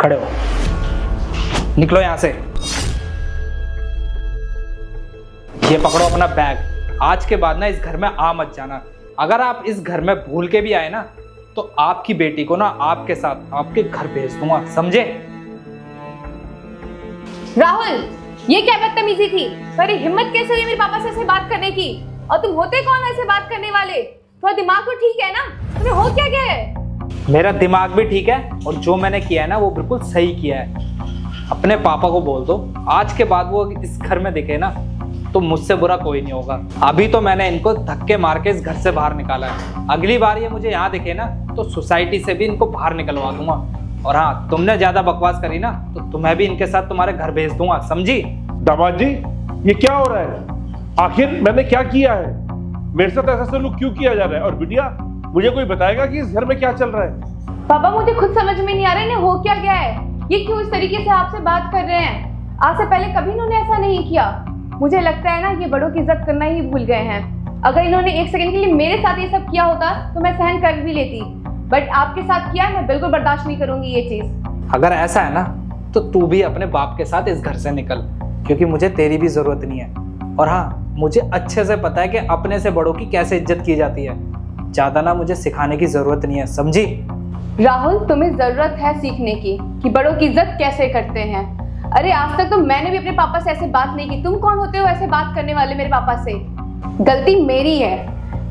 खड़े हो, निकलो यहां से। ये पकड़ो अपना बैग। आज के बाद ना इस घर में आ मत जाना। अगर आप इस घर में भूल के भी आए ना तो आपकी बेटी को ना आपके साथ आपके घर भेज दूंगा, समझे? राहुल, ये क्या बदतमीजी थी? तेरी हिम्मत कैसे हुई मेरे पापा से ऐसे बात करने की? और तुम होते कौन ऐसे बात करने वाले? तुम्हारा दिमाग तो ठीक है ना? तुम्हें हो क्या गया है? मेरा दिमाग भी ठीक है और जो मैंने किया है ना वो बिल्कुल सही किया है। अपने पापा को बोल दो, आज के बाद वो इस घर में दिखे ना तो मुझसे बुरा कोई नहीं होगा। अभी तो मैंने इनको धक्के मार के इस घर से बाहर निकाला है। अगली बार ये मुझे यहाँ दिखे ना तो सोसाइटी से भी इनको बाहर निकलवा दूंगा। और हाँ, तुमने ज्यादा बकवास करी ना तो तुम्हें भी इनके साथ तुम्हारे घर भेज दूंगा, समझी? दामाद जी, ये क्या हो रहा है? आखिर मैंने क्या किया है? मेरे साथ ऐसा सलूक क्यों किया जा रहा है? और बिटिया, मुझे कोई बताएगा कि इस घर में क्या चल रहा है? पापा, मुझे खुद समझ में नहीं आ रहा इन्हें हो क्या गया है। ये क्यों इस तरीके से आपसे बात कर रहे हैं? आज से पहले कभी इन्होंने ऐसा नहीं किया। मुझे लगता है ना ये बड़ों की इज्जत करना ही भूल गए हैं। अगर इन्होंने एक सेकंड के लिए मेरे साथ ये सब किया होता तो मैं सहन कर भी लेती, बट आपके साथ किया मैं बिल्कुल बर्दाश्त नहीं करूंगी ये चीज। अगर ऐसा है ना तो तू भी अपने बाप के साथ इस घर से निकल, क्योंकि मुझे तेरी भी जरूरत नहीं है। और हाँ, मुझे अच्छे से पता है कि अपने से बड़ों की कैसे इज्जत की जाती है। ज्यादा ना मुझे सिखाने की जरूरत नहीं है, समझी? राहुल, तुम्हें जरूरत है सीखने की कि बड़ों की इज्जत कैसे करते हैं। अरे आज तक तो मैंने भी अपने पापा से ऐसे बात नहीं की। तुम कौन होते हो ऐसे बात करने वाले मेरे पापा से? गलती मेरी है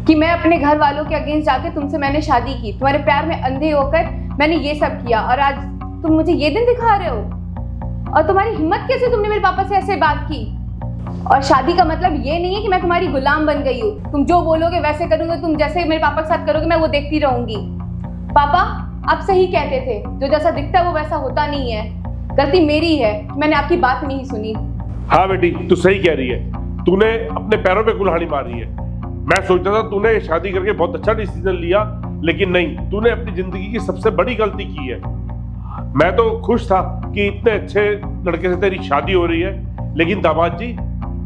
कि मैं अपने घर वालों के अगेंस्ट जाके तुमसे मैंने शादी की। तुम्हारे प्यार में अंधे होकर मैंने ये सब किया और आज तुम मुझे ये दिन दिखा रहे हो। और तुम्हारी हिम्मत कैसे, तुमने मेरे पापा से ऐसे बात की? और शादी का मतलब ये नहीं है कि मैं तुम्हारी गुलाम बन गई हूँ। तुम जो बोलोगे वैसे करूंगी, तुम जैसे मेरे पापा के साथ करोगे मैं वो देखती रहूंगी। पापा, आप सही कहते थे, जो जैसा दिखता है वो वैसा होता नहीं है। गलती मेरी है, मैंने आपकी बात नहीं सुनी। हाँ बेटी, तू सही कह रही है। तूने अपने पैरों पे कुल्हाड़ी मारी है। मैं सोचता था तूने शादी करके बहुत अच्छा डिसीजन लिया, लेकिन नहीं, तूने अपनी जिंदगी की सबसे बड़ी गलती की है। मैं तो खुश था कि इतने अच्छे लड़के से तेरी शादी हो रही है, लेकिन दामाद जी,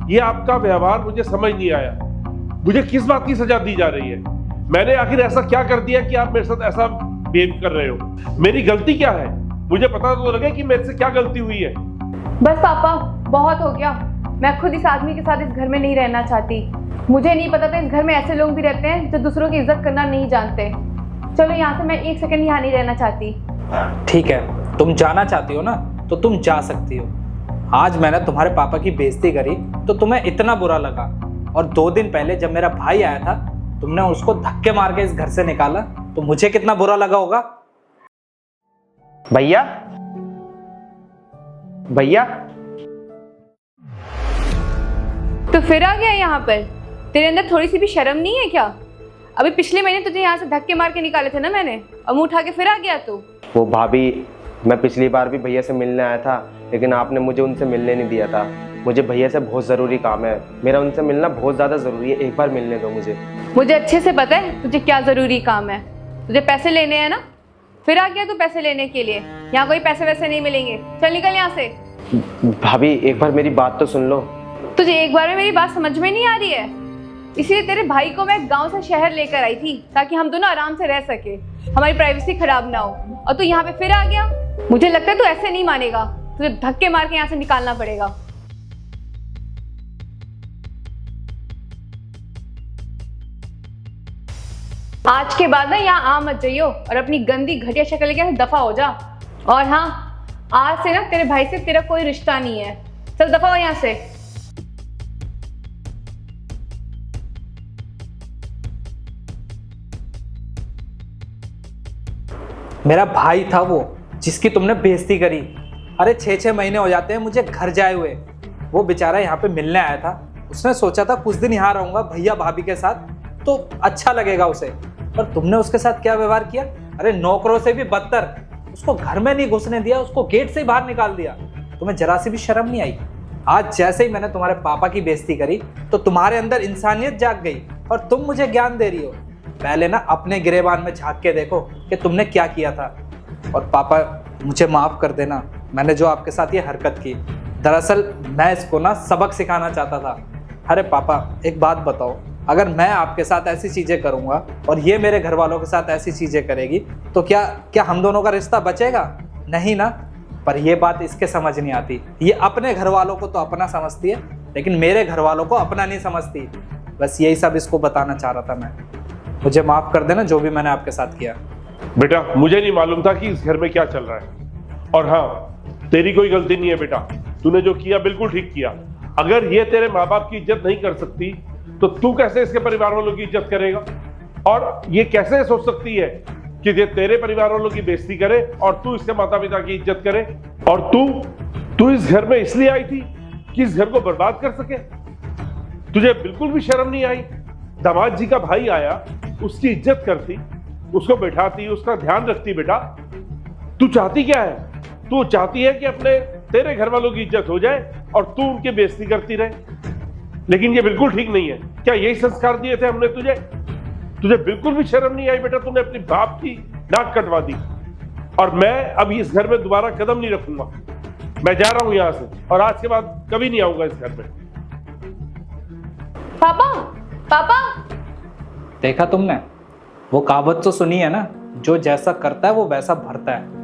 ये आपका व्यवहार मुझे समझ नहीं आया। मुझे किस बात की सजा दी जा रही है? मैंने आखिर ऐसा क्या कर दिया कि आप मेरे साथ ऐसा बिहेव कर रहे हो? मेरी गलती क्या है? मुझे पता तो लगे कि मेरे से क्या गलती हुई है। बस पापा, बहुत हो गया। मैं खुद इस आदमी के साथ इस घर में नहीं रहना चाहती। मुझे नहीं पता था इस घर में ऐसे लोग भी रहते हैं जो दूसरों की इज्जत करना नहीं जानते। चलो यहाँ से, मैं एक सेकंड यहाँ नहीं रहना चाहती। ठीक है, तुम जाना चाहती हो ना तो तुम जा सकती हो। आज मैंने तुम्हारे पापा की बेइज्जती करी तो तुम्हें इतना बुरा लगा, और 2 दिन पहले जब मेरा भाई आया था तुमने उसको धक्के मार के इस घर से निकाला तो मुझे कितना बुरा लगा होगा। भैया, भैया, तो फिर आ गया यहाँ पर? तेरे अंदर थोड़ी सी भी शर्म नहीं है क्या? अभी पिछले महीने तुझे यहाँ से धक्के मार के निकाले थे ना मैंने, और मुंह उठा के फिर आ गया तू। वो भाभी, मैं पिछली बार भी भैया से मिलने आया था, लेकिन आपने मुझे उनसे मिलने नहीं दिया था। मुझे भैया से बहुत ज़रूरी काम है, मेरा उनसे मिलना बहुत ज़्यादा ज़रूरी है। एक बार मिलने दो मुझे। मुझे अच्छे से पता है तुझे क्या ज़रूरी काम है। तुझे पैसे लेने हैं ना, फिर आ गया तू पैसे लेने के लिए। यहाँ कोई पैसे वैसे नहीं मिलेंगे, चल निकल यहाँ से। भाभी, एक बार मेरी बात तो सुन लो। तुझे एक बार में मेरी बात समझ में नहीं आ रही है? इसलिए तेरे भाई को मैं गांव से शहर लेकर आई थी ताकि हम दोनों आराम से रह सके, हमारी प्राइवेसी खराब ना हो। और तू यहाँ पे फिर आ गया। मुझे लगता है तू ऐसे नहीं मानेगा, तुझे धक्के मार के यहाँ से निकालना पड़ेगा। आज के बाद ना यहाँ आ मत जाइयो और अपनी गंदी घटिया शक्ल लेके दफा हो जा। और हाँ, आज से ना तेरे भाई से तेरा कोई रिश्ता नहीं है। चल दफा हो यहाँ से। मेरा भाई था वो जिसकी तुमने बेइज्जती करी। अरे 6-6 महीने हो जाते हैं मुझे घर जाए हुए। वो बेचारा यहाँ पे मिलने आया था, उसने सोचा था कुछ दिन यहाँ रहूंगा भैया भाभी के साथ तो अच्छा लगेगा उसे। पर तुमने उसके साथ क्या व्यवहार किया? अरे नौकरों से भी बदतर, उसको घर में नहीं घुसने दिया, उसको गेट से ही बाहर निकाल दिया। तुम्हें जरा सी भी शर्म नहीं आई? आज जैसे ही मैंने तुम्हारे पापा की बेइज्जती करी तो तुम्हारे अंदर इंसानियत जाग गई और तुम मुझे ज्ञान दे रही हो। पहले ना अपने गिरेबान में झांक के देखो कि तुमने क्या किया था। और पापा, मुझे माफ़ कर देना, मैंने जो आपके साथ ये हरकत की, दरअसल मैं इसको ना सबक सिखाना चाहता था। अरे पापा, एक बात बताओ, अगर मैं आपके साथ ऐसी चीज़ें करूँगा और ये मेरे घर वालों के साथ ऐसी चीज़ें करेगी तो क्या हम दोनों का रिश्ता बचेगा? नहीं ना। पर ये बात इसके समझ नहीं आती। ये अपने घर वालों को तो अपना समझती है, लेकिन मेरे घर वालों को अपना नहीं समझती। बस यही सब इसको बताना चाह रहा था मैं। मुझे माफ कर देना जो भी मैंने आपके साथ किया। बेटा मुझे नहीं मालूम था कि इस घर में क्या चल रहा है। और हाँ, तेरी कोई गलती नहीं है बेटा, तूने जो किया बिल्कुल ठीक किया। अगर ये तेरे माँ बाप की इज्जत नहीं कर सकती तो तू कैसे इसके परिवार वालों की इज्जत करेगा? और ये कैसे सोच सकती है कि ये तेरे परिवार वालों की बेइज्जती करे और तू इसके माता पिता की इज्जत करे? और तू इस घर में इसलिए आई थी कि इस घर को बर्बाद कर सके? तुझे बिल्कुल भी शर्म नहीं आई? दामाद जी का भाई आया, उसकी इज्जत करती, उसको बैठाती, उसका ध्यान रखती। बेटा तू चाहती क्या है? तू चाहती है कि अपने तेरे घर वालों की इज्जत हो जाए और तू उनकी बेइज्जती करती रहे। लेकिन ये बिल्कुल ठीक नहीं है। क्या यही संस्कार दिए थे हमने तुझे? तुझे बिल्कुल भी शर्म नहीं आई बेटा? तूने अपनी बाप की नाक कटवा दी। और मैं अब इस घर में दोबारा कदम नहीं रखूंगा। मैं जा रहा हूं यहां से और आज के बाद कभी नहीं आऊंगा इस घर में। पापा, पापा, देखा तुमने, वो कहावत तो सुनी है ना, जो जैसा करता है वो वैसा भरता है।